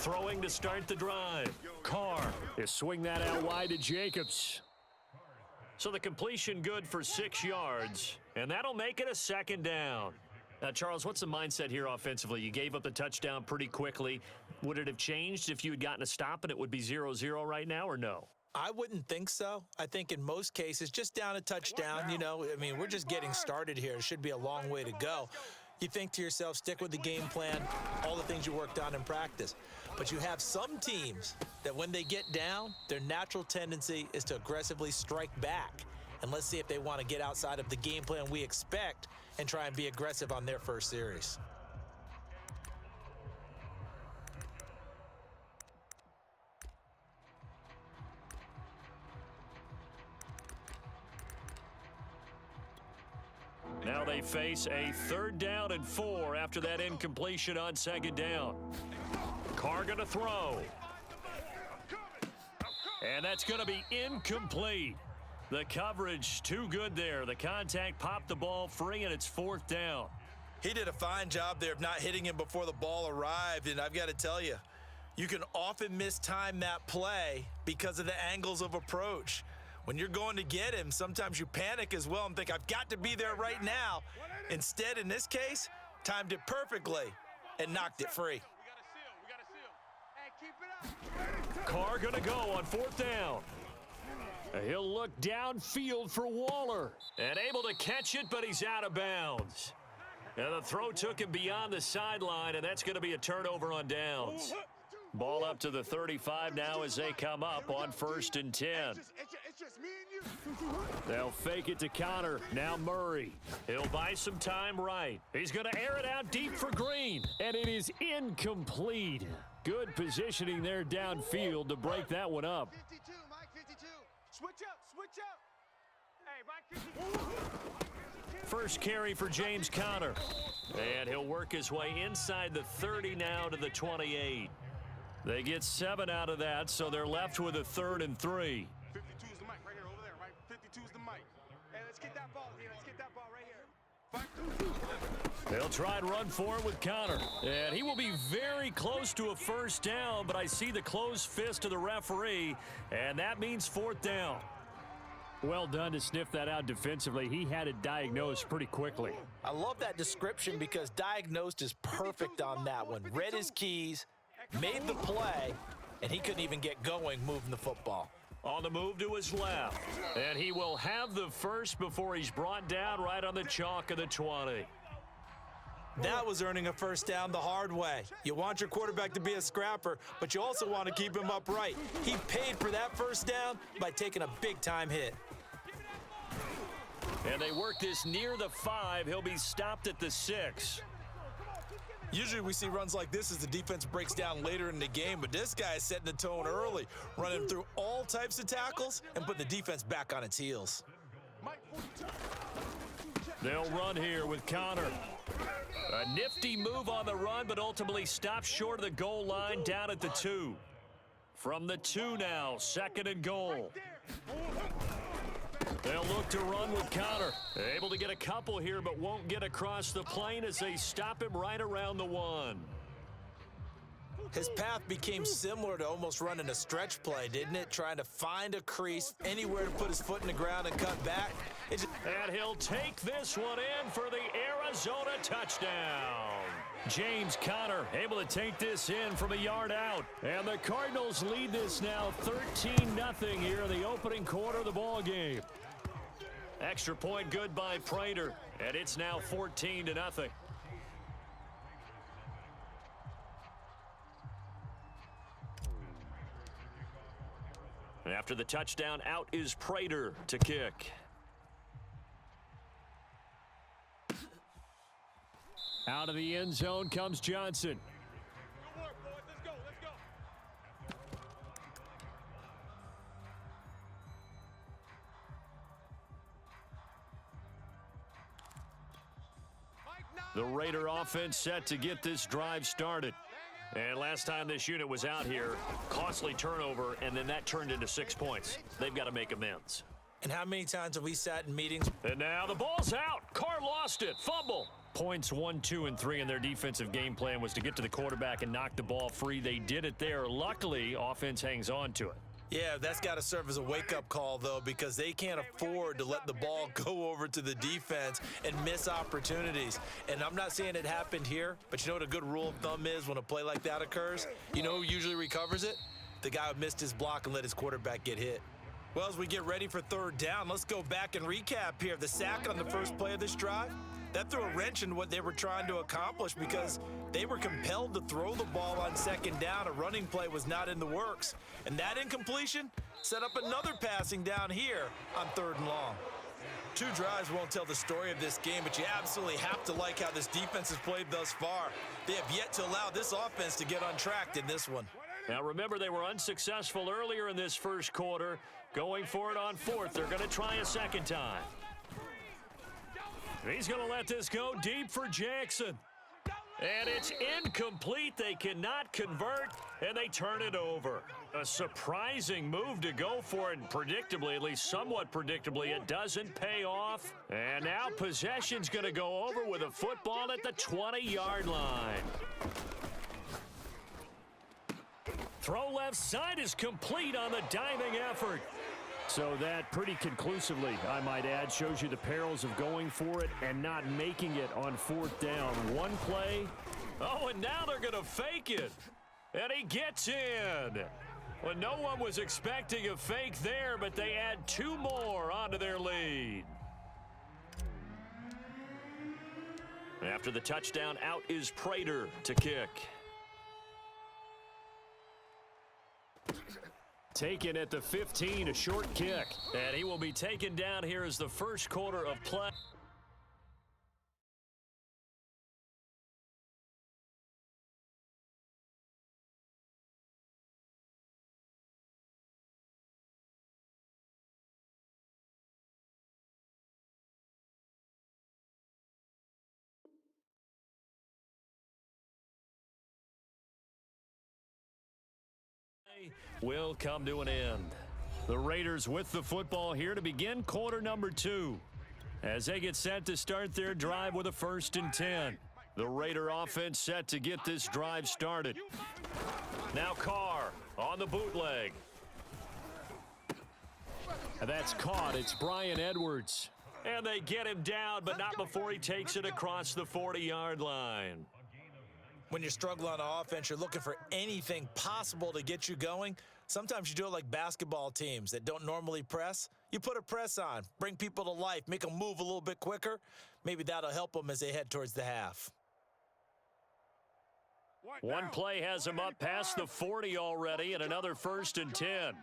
throwing to start the drive. Carr is swing that out wide to Jacobs. So the completion good for 6 yards, and that'll make it a second down. Now, Charles, what's the mindset here offensively? You gave up the touchdown pretty quickly. Would it have changed if you had gotten a stop and it would be 0-0 right now, or no? I wouldn't think so. I think in most cases, just down a touchdown, you know, I mean, we're just getting started here. It should be a long way to go. You think to yourself, stick with the game plan, all the things you worked on in practice. But you have some teams that when they get down, their natural tendency is to aggressively strike back. And let's see if they want to get outside of the game plan we expect and try and be aggressive on their first series. Now they face a 3rd down and 4 after that incompletion on 2nd down. Carr going to throw. And that's going to be incomplete. The coverage too good there. The contact popped the ball free, and it's 4th down. He did a fine job there of not hitting him before the ball arrived, and I've got to tell you, you can often mistime that play because of the angles of approach. When you're going to get him, sometimes you panic as well and think, I've got to be there right now. Instead, in this case, timed it perfectly and knocked it free. Carr going to go on 4th down. He'll look downfield for Waller. And able to catch it, but he's out of bounds. And the throw took him beyond the sideline, and that's going to be a turnover on downs. Ball up to the 35 now as they come up on 1st and 10. They'll fake it to Connor. Now Murray. He'll buy some time right. He's going to air it out deep for Green. And it is incomplete. Good positioning there downfield to break that one up. 52, Mike 52. Switch up. Hey, Mike 52. First carry for James Conner. And he'll work his way inside the 30 now to the 28. They get 7 out of that, so they're left with a 3rd and 3. 52 is the mic right here, over there, right? 52 is the mic. Hey, let's get that ball here. Let's get that ball right here. They'll try and run for it with Conner. And he will be very close to a 1st down, but I see the closed fist of the referee, and that means 4th down. Well done to sniff that out defensively. He had it diagnosed pretty quickly. I love that description because diagnosed is perfect on that one. Read his keys, made the play, and he couldn't even get going moving the football. On the move to his left. And he will have the first before he's brought down right on the chalk of the 20. That was earning a 1st down the hard way. You want your quarterback to be a scrapper, but you also want to keep him upright. He paid for that 1st down by taking a big-time hit. And they work this near the 5. He'll be stopped at the 6. Usually we see runs like this as the defense breaks down later in the game, but this guy is setting the tone early, running through all types of tackles and putting the defense back on its heels. They'll run here with Conner. A nifty move on the run, but ultimately stopped short of the goal line down at the 2. From the 2 now, 2nd and goal. They'll look to run with Conner. Able to get a couple here, but won't get across the plane as they stop him right around the 1. His path became similar to almost running a stretch play, didn't it? Trying to find a crease, anywhere to put his foot in the ground and cut back. And he'll take this one in for the Arizona touchdown. James Conner able to take this in from a yard out. And the Cardinals lead this now 13-0 here in the opening quarter of the ball game. Extra point good by Prater, and it's now 14-0. After the touchdown, out is Prater to kick. Out of the end zone comes Johnson. The Raider offense set to get this drive started. And last time this unit was out here, costly turnover, and then that turned into 6 points. They've got to make amends. And how many times have we sat in meetings? And now the ball's out. Carr lost it. Fumble. Points 1, 2, and 3 in their defensive game plan was to get to the quarterback and knock the ball free. They did it there. Luckily, offense hangs on to it. Yeah, that's got to serve as a wake-up call, though, because they can't afford to let the ball go over to the defense and miss opportunities. And I'm not saying it happened here, but you know what a good rule of thumb is when a play like that occurs? You know who usually recovers it? The guy who missed his block and let his quarterback get hit. Well, as we get ready for third down, let's go back and recap here. The sack on the first play of this drive, that threw a wrench in what they were trying to accomplish because they were compelled to throw the ball on second down. A running play was not in the works. And that incompletion set up another passing down here on third and long. Two drives won't tell the story of this game, but you absolutely have to like how this defense has played thus far. They have yet to allow this offense to get untracked in this one. Now remember, they were unsuccessful earlier in this first quarter. Going for it on fourth. They're going to try a second time. He's going to let this go deep for Jackson. And it's incomplete. They cannot convert, and they turn it over. A surprising move to go for it, and predictably, at least somewhat predictably, it doesn't pay off. And now possession's going to go over with a football at the 20-yard line. Throw left side is complete on the diving effort. So that pretty conclusively, I might add, shows you the perils of going for it and not making it on fourth down. One play. Oh, and now they're going to fake it. And he gets in. Well, no one was expecting a fake there, but they add two more onto their lead. After the touchdown, out is Prater to kick. Taken at the 15, a short kick. And he will be taken down here as the first quarter of play. Will come to an end. The Raiders with the football here to begin quarter number 2 as they get set to start their drive with a 1st and 10. The Raider offense set to get this drive started. Now Carr on the bootleg. And that's caught. It's Brian Edwards. And they get him down, but not before he takes it across the 40-yard line. When you're struggling on offense, you're looking for anything possible to get you going. Sometimes you do it like basketball teams that don't normally press. You put a press on, bring people to life, make them move a little bit quicker. Maybe that'll help them as they head towards the half. One play has him up past the 40 already, and another 1st and 10.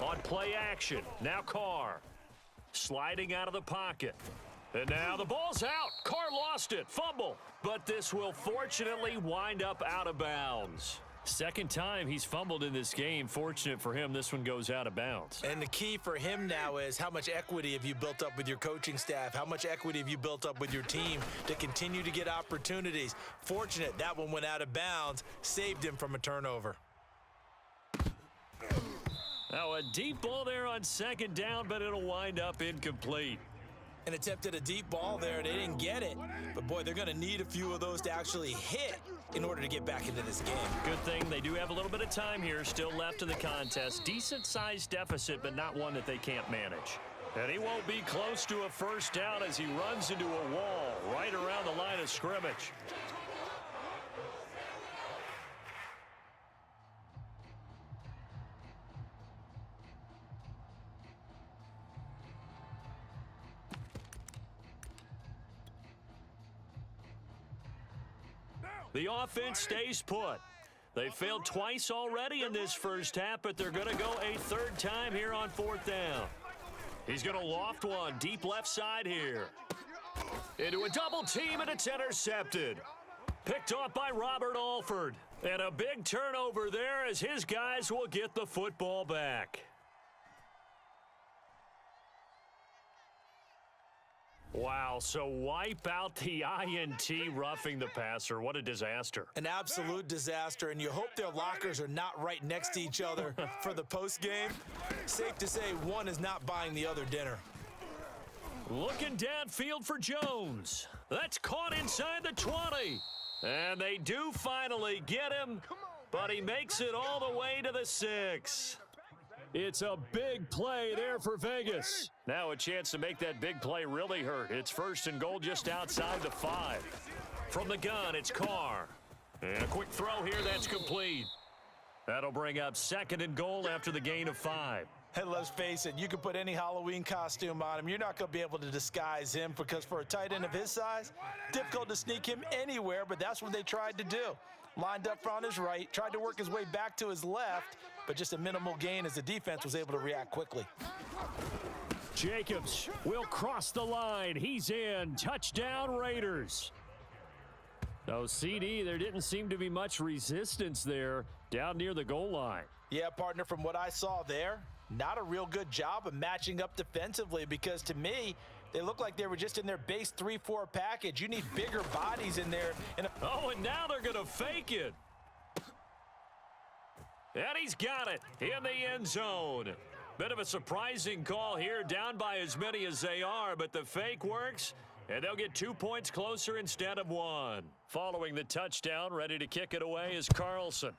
On play action, now Carr. Sliding out of the pocket. And now the ball's out. Carr lost it. Fumble. But this will fortunately wind up out of bounds. Second time he's fumbled in this game. Fortunate for him, this one goes out of bounds. And the key for him now is how much equity have you built up with your coaching staff? How much equity have you built up with your team to continue to get opportunities? Fortunate that one went out of bounds, saved him from a turnover. Now a deep ball there on second down, but it'll wind up incomplete. And attempted a deep ball there. They didn't get it. But, boy, they're going to need a few of those to actually hit in order to get back into this game. Good thing they do have a little bit of time here still left in the contest. Decent-sized deficit, but not one that they can't manage. And he won't be close to a first down as he runs into a wall right around the line of scrimmage. The offense stays put. They failed twice already in this first half, but they're going to go a third time here on fourth down. He's going to loft one deep left side here. Into a double team, and it's intercepted. Picked off by Robert Alford. And a big turnover there as his guys will get the football back. Wow, so wipe out the INT roughing the passer. What a disaster. An absolute disaster, and you hope their lockers are not right next to each other for the post game. Safe to say one is not buying the other dinner. Looking downfield for Jones. That's caught inside the 20. And they do finally get him, but he makes it all the way to the 6. It's a big play there for Vegas. Now a chance to make that big play really hurt. It's 1st and goal just outside the 5. From the gun, it's Carr. And a quick throw here, that's complete. That'll bring up 2nd and goal after the gain of 5. And let's face it, you can put any Halloween costume on him. You're not going to be able to disguise him because for a tight end of his size, difficult to sneak him anywhere, but that's what they tried to do. Lined up on his right, tried to work his way back to his left, but just a minimal gain as the defense was able to react quickly. Jacobs will cross the line. He's in. Touchdown, Raiders. So, CD, there didn't seem to be much resistance there down near the goal line. Yeah, partner, from what I saw there, not a real good job of matching up defensively because to me, they look like they were just in their base 3-4 package. You need bigger bodies in there. Oh, and now they're going to fake it. And he's got it in the end zone. Bit of a surprising call here, down by as many as they are, but the fake works, and they'll get 2 points closer instead of 1. Following the touchdown, ready to kick it away is Carlson.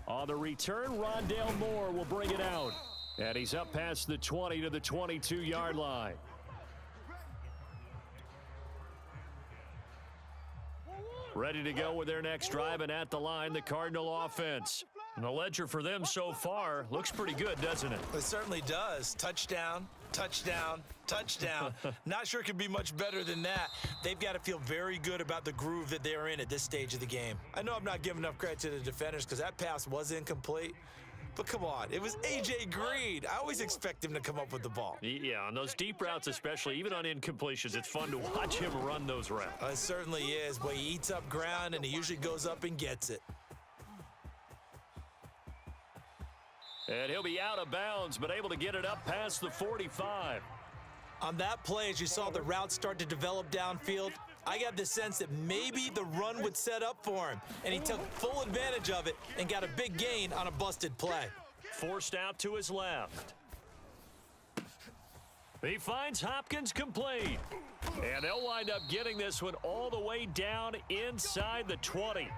On the return, Rondale Moore will bring it out. And he's up past the 20 to the 22-yard line. Ready to go with their next drive, and at the line, the Cardinal offense. And the ledger for them so far looks pretty good, doesn't it? It certainly does. Touchdown, touchdown, touchdown. Not sure it could be much better than that. They've got to feel very good about the groove that they're in at this stage of the game. I know I'm not giving enough credit to the defenders because that pass was incomplete. But come on, it was A.J. Green. I always expect him to come up with the ball. Yeah, on those deep routes especially, even on incompletions, it's fun to watch him run those routes. It certainly is. Boy, he eats up ground, and he usually goes up and gets it. And he'll be out of bounds, but able to get it up past the 45. On that play, as you saw the route start to develop downfield, I got the sense that maybe the run would set up for him, and he took full advantage of it and got a big gain on a busted play. Forced out to his left. He finds Hopkins complete. And they'll wind up getting this one all the way down inside the 20.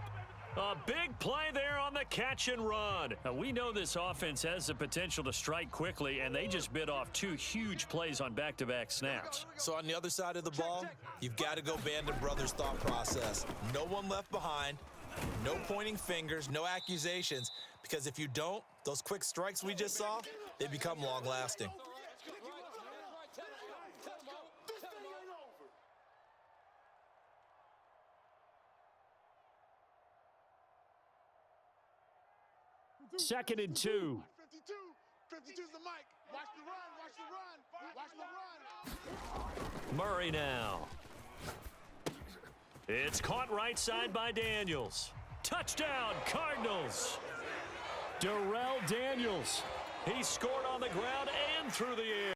A big play there on the catch and run. Now, we know this offense has the potential to strike quickly, and they just bit off 2 huge plays on back-to-back snaps. So on the other side of the ball, you've got to go Band of Brothers thought process. No one left behind, no pointing fingers, no accusations, because if you don't, those quick strikes we just saw, they become long-lasting. Second and 2. 52's the mic. Watch the run, watch the run. Murray now. It's caught right side by Daniels. Touchdown, Cardinals. Darrell Daniels. He scored on the ground and through the air.